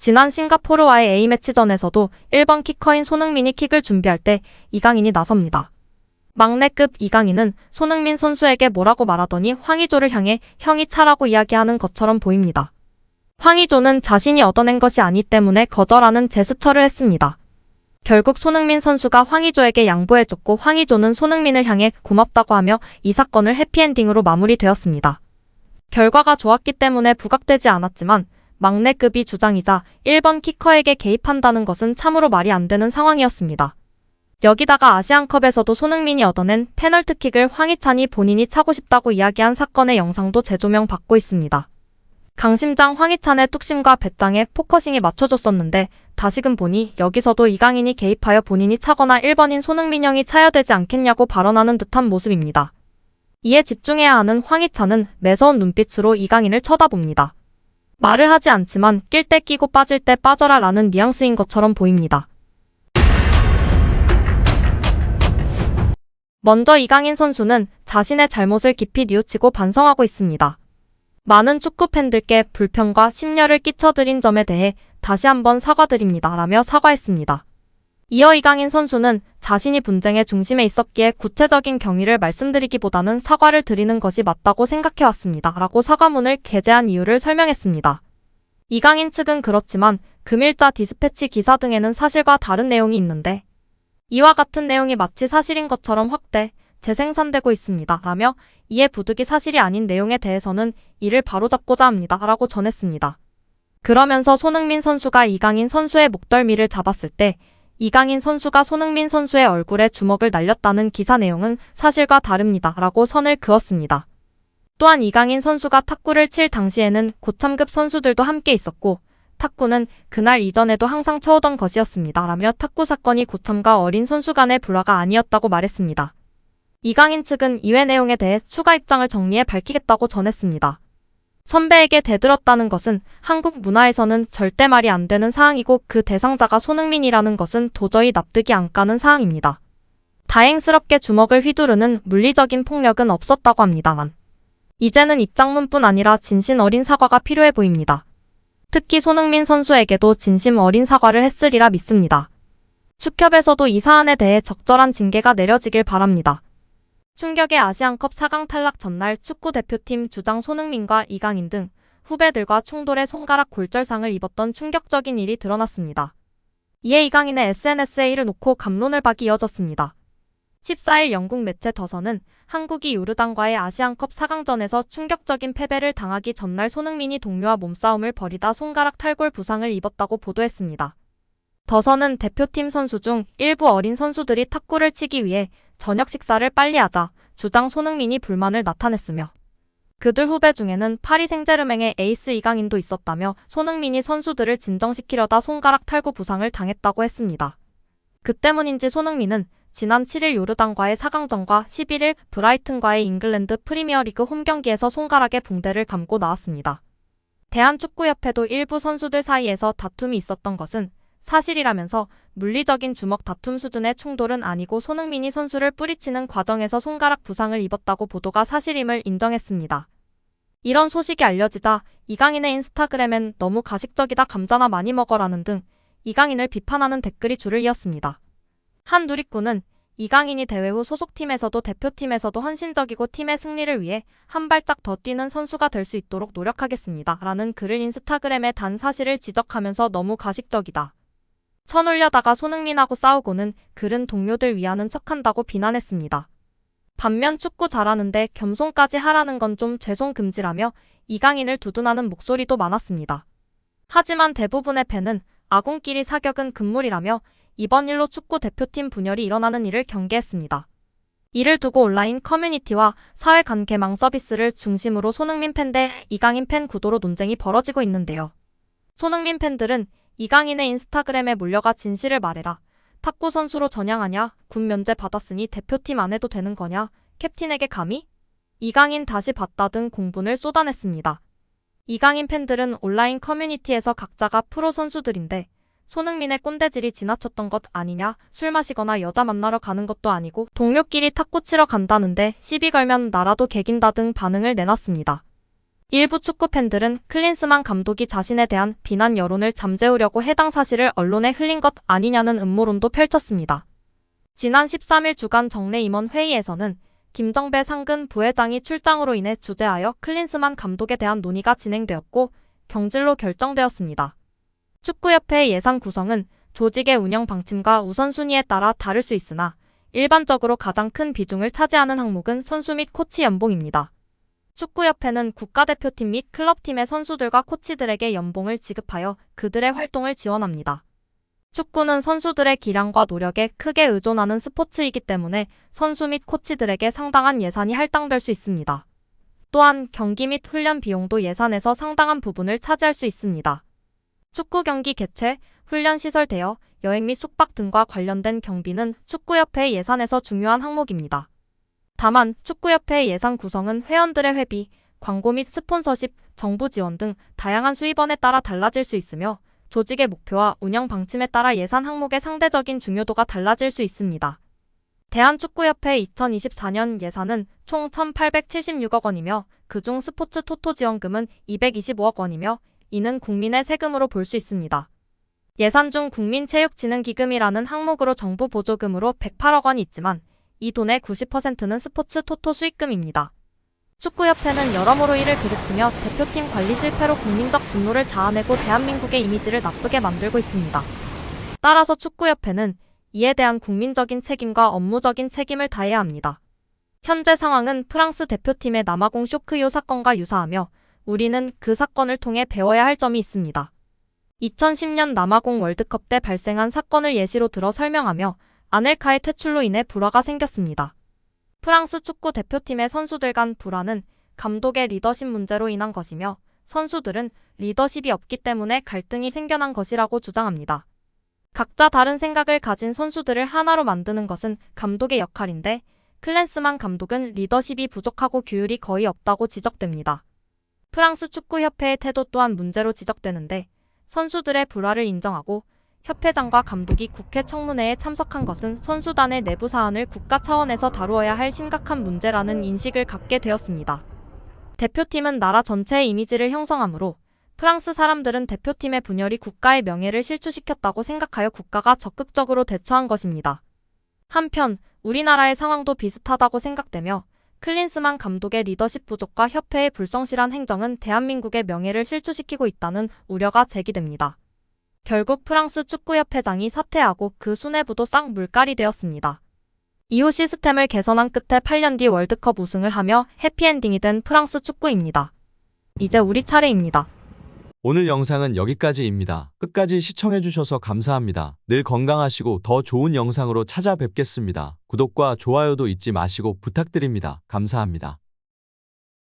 지난 싱가포르와의 A매치전에서도 1번 키커인 손흥민이 킥을 준비할 때 이강인이 나섭니다. 막내급 이강인은 손흥민 선수에게 뭐라고 말하더니 황의조를 향해 형이 차라고 이야기하는 것처럼 보입니다. 황의조는 자신이 얻어낸 것이 아니 때문에 거절하는 제스처를 했습니다. 결국 손흥민 선수가 황의조에게 양보해줬고 황의조는 손흥민을 향해 고맙다고 하며 이 사건을 해피엔딩으로 마무리되었습니다. 결과가 좋았기 때문에 부각되지 않았지만 막내급이 주장이자 1번 키커에게 개입한다는 것은 참으로 말이 안 되는 상황이었습니다. 여기다가 아시안컵에서도 손흥민이 얻어낸 페널티킥을 황희찬이 본인이 차고 싶다고 이야기한 사건의 영상도 재조명 받고 있습니다. 강심장 황희찬의 뚝심과 배짱에 포커싱이 맞춰줬었는데 다시금 보니 여기서도 이강인이 개입하여 본인이 차거나 1번인 손흥민 형이 차야 되지 않겠냐고 발언하는 듯한 모습입니다. 이에 집중해야 하는 황희찬은 매서운 눈빛으로 이강인을 쳐다봅니다. 말을 하지 않지만 낄 때 끼고 빠질 때 빠져라 라는 뉘앙스인 것처럼 보입니다. 먼저 이강인 선수는 자신의 잘못을 깊이 뉘우치고 반성하고 있습니다. 많은 축구 팬들께 불편과 심려를 끼쳐드린 점에 대해 다시 한번 사과드립니다 라며 사과했습니다. 이어 이강인 선수는 자신이 분쟁의 중심에 있었기에 구체적인 경위를 말씀드리기보다는 사과를 드리는 것이 맞다고 생각해왔습니다 라고 사과문을 게재한 이유를 설명했습니다. 이강인 측은 그렇지만 금일자 디스패치 기사 등에는 사실과 다른 내용이 있는데 이와 같은 내용이 마치 사실인 것처럼 확대, 재생산되고 있습니다 라며 이에 부득이 사실이 아닌 내용에 대해서는 이를 바로잡고자 합니다 라고 전했습니다. 그러면서 손흥민 선수가 이강인 선수의 목덜미를 잡았을 때 이강인 선수가 손흥민 선수의 얼굴에 주먹을 날렸다는 기사 내용은 사실과 다릅니다 라고 선을 그었습니다. 또한 이강인 선수가 탁구를 칠 당시에는 고참급 선수들도 함께 있었고 탁구는 그날 이전에도 항상 쳐오던 것이었습니다 라며 탁구 사건이 고참과 어린 선수 간의 불화가 아니었다고 말했습니다. 이강인 측은 이외 내용에 대해 추가 입장을 정리해 밝히겠다고 전했습니다. 선배에게 대들었다는 것은 한국 문화에서는 절대 말이 안 되는 사항이고 그 대상자가 손흥민이라는 것은 도저히 납득이 안 가는 사항입니다. 다행스럽게 주먹을 휘두르는 물리적인 폭력은 없었다고 합니다만 이제는 입장문뿐 아니라 진심 어린 사과가 필요해 보입니다. 특히 손흥민 선수에게도 진심 어린 사과를 했으리라 믿습니다. 축협에서도 이 사안에 대해 적절한 징계가 내려지길 바랍니다. 충격의 아시안컵 4강 탈락 전날 축구대표팀 주장 손흥민과 이강인 등 후배들과 충돌해 손가락 골절상을 입었던 충격적인 일이 드러났습니다. 이에 이강인의 SNS에 이를 놓고 갑론을박이 이어졌습니다. 14일 영국 매체 더선은 한국이 요르단과의 아시안컵 4강전에서 충격적인 패배를 당하기 전날 손흥민이 동료와 몸싸움을 벌이다 손가락 탈골 부상을 입었다고 보도했습니다. 더선은 대표팀 선수 중 일부 어린 선수들이 탁구를 치기 위해 저녁 식사를 빨리 하자 주장 손흥민이 불만을 나타냈으며 그들 후배 중에는 파리 생제르맹의 에이스 이강인도 있었다며 손흥민이 선수들을 진정시키려다 손가락 탈구 부상을 당했다고 했습니다. 그 때문인지 손흥민은 지난 7일 요르단과의 4강전과 11일 브라이튼과의 잉글랜드 프리미어리그 홈경기에서 손가락에 붕대를 감고 나왔습니다. 대한축구협회도 일부 선수들 사이에서 다툼이 있었던 것은 사실이라면서 물리적인 주먹 다툼 수준의 충돌은 아니고 손흥민이 선수를 뿌리치는 과정에서 손가락 부상을 입었다고 보도가 사실임을 인정했습니다. 이런 소식이 알려지자 이강인의 인스타그램엔 너무 가식적이다 감자나 많이 먹어라는 등 이강인을 비판하는 댓글이 줄을 이었습니다. 한 누리꾼은 이강인이 대회 후 소속팀에서도 대표팀에서도 헌신적이고 팀의 승리를 위해 한 발짝 더 뛰는 선수가 될 수 있도록 노력하겠습니다 라는 글을 인스타그램에 단 사실을 지적하면서 너무 가식적이다. 쳐놀려다가 손흥민하고 싸우고는 글은 동료들 위하는 척한다고 비난했습니다. 반면 축구 잘하는데 겸손까지 하라는 건 좀 죄송 금지라며 이강인을 두둔하는 목소리도 많았습니다. 하지만 대부분의 팬은 아군끼리 사격은 금물이라며 이번 일로 축구 대표팀 분열이 일어나는 일을 경계했습니다. 이를 두고 온라인 커뮤니티와 사회간 개망 서비스를 중심으로 손흥민 팬 대 이강인 팬 구도로 논쟁이 벌어지고 있는데요. 손흥민 팬들은 이강인의 인스타그램에 몰려가 진실을 말해라. 탁구 선수로 전향하냐? 군 면제 받았으니 대표팀 안 해도 되는 거냐? 캡틴에게 감히? 이강인 다시 봤다 등 공분을 쏟아냈습니다. 이강인 팬들은 온라인 커뮤니티에서 각자가 프로 선수들인데 손흥민의 꼰대질이 지나쳤던 것 아니냐? 술 마시거나 여자 만나러 가는 것도 아니고 동료끼리 탁구 치러 간다는데 시비 걸면 나라도 개긴다 등 반응을 내놨습니다. 일부 축구 팬들은 클린스만 감독이 자신에 대한 비난 여론을 잠재우려고 해당 사실을 언론에 흘린 것 아니냐는 음모론도 펼쳤습니다. 지난 13일 주간 정례 임원 회의에서는 김정배 상근 부회장이 출장으로 인해 주재하여 클린스만 감독에 대한 논의가 진행되었고 경질로 결정되었습니다. 축구협회의 예산 구성은 조직의 운영 방침과 우선순위에 따라 다를 수 있으나 일반적으로 가장 큰 비중을 차지하는 항목은 선수 및 코치 연봉입니다. 축구협회는 국가대표팀 및 클럽팀의 선수들과 코치들에게 연봉을 지급하여 그들의 활동을 지원합니다. 축구는 선수들의 기량과 노력에 크게 의존하는 스포츠이기 때문에 선수 및 코치들에게 상당한 예산이 할당될 수 있습니다. 또한 경기 및 훈련 비용도 예산에서 상당한 부분을 차지할 수 있습니다. 축구 경기 개최, 훈련 시설 대여, 여행 및 숙박 등과 관련된 경비는 축구협회의 예산에서 중요한 항목입니다. 다만 축구협회의 예산 구성은 회원들의 회비, 광고 및 스폰서십, 정부 지원 등 다양한 수입원에 따라 달라질 수 있으며 조직의 목표와 운영 방침에 따라 예산 항목의 상대적인 중요도가 달라질 수 있습니다. 대한축구협회 2024년 예산은 총 1,876억 원이며 그중 스포츠 토토 지원금은 225억 원이며 이는 국민의 세금으로 볼 수 있습니다. 예산 중 국민체육진흥기금이라는 항목으로 정부 보조금으로 108억 원이 있지만 이 돈의 90%는 스포츠 토토 수익금입니다. 축구협회는 여러모로 이를 그르치며 대표팀 관리 실패로 국민적 분노를 자아내고 대한민국의 이미지를 나쁘게 만들고 있습니다. 따라서 축구협회는 이에 대한 국민적인 책임과 업무적인 책임을 다해야 합니다. 현재 상황은 프랑스 대표팀의 남아공 쇼크요 사건과 유사하며 우리는 그 사건을 통해 배워야 할 점이 있습니다. 2010년 남아공 월드컵 때 발생한 사건을 예시로 들어 설명하며 아넬카의 퇴출로 인해 불화가 생겼습니다. 프랑스 축구 대표팀의 선수들 간 불화는 감독의 리더십 문제로 인한 것이며 선수들은 리더십이 없기 때문에 갈등이 생겨난 것이라고 주장합니다. 각자 다른 생각을 가진 선수들을 하나로 만드는 것은 감독의 역할인데 클린스만 감독은 리더십이 부족하고 규율이 거의 없다고 지적됩니다. 프랑스 축구협회의 태도 또한 문제로 지적되는데 선수들의 불화를 인정하고 협회장과 감독이 국회 청문회에 참석한 것은 선수단의 내부 사안을 국가 차원에서 다루어야 할 심각한 문제라는 인식을 갖게 되었습니다. 대표팀은 나라 전체의 이미지를 형성하므로 프랑스 사람들은 대표팀의 분열이 국가의 명예를 실추시켰다고 생각하여 국가가 적극적으로 대처한 것입니다. 한편 우리나라의 상황도 비슷하다고 생각되며 클린스만 감독의 리더십 부족과 협회의 불성실한 행정은 대한민국의 명예를 실추시키고 있다는 우려가 제기됩니다. 결국 프랑스 축구협회장이 사퇴하고 그 수뇌부도 싹 물갈이 되었습니다. 이후 시스템을 개선한 끝에 8년 뒤 월드컵 우승을 하며 해피엔딩이 된 프랑스 축구입니다. 이제 우리 차례입니다. 오늘 영상은 여기까지입니다. 끝까지 시청해주셔서 감사합니다. 늘 건강하시고 더 좋은 영상으로 찾아뵙겠습니다. 구독과 좋아요도 잊지 마시고 부탁드립니다. 감사합니다.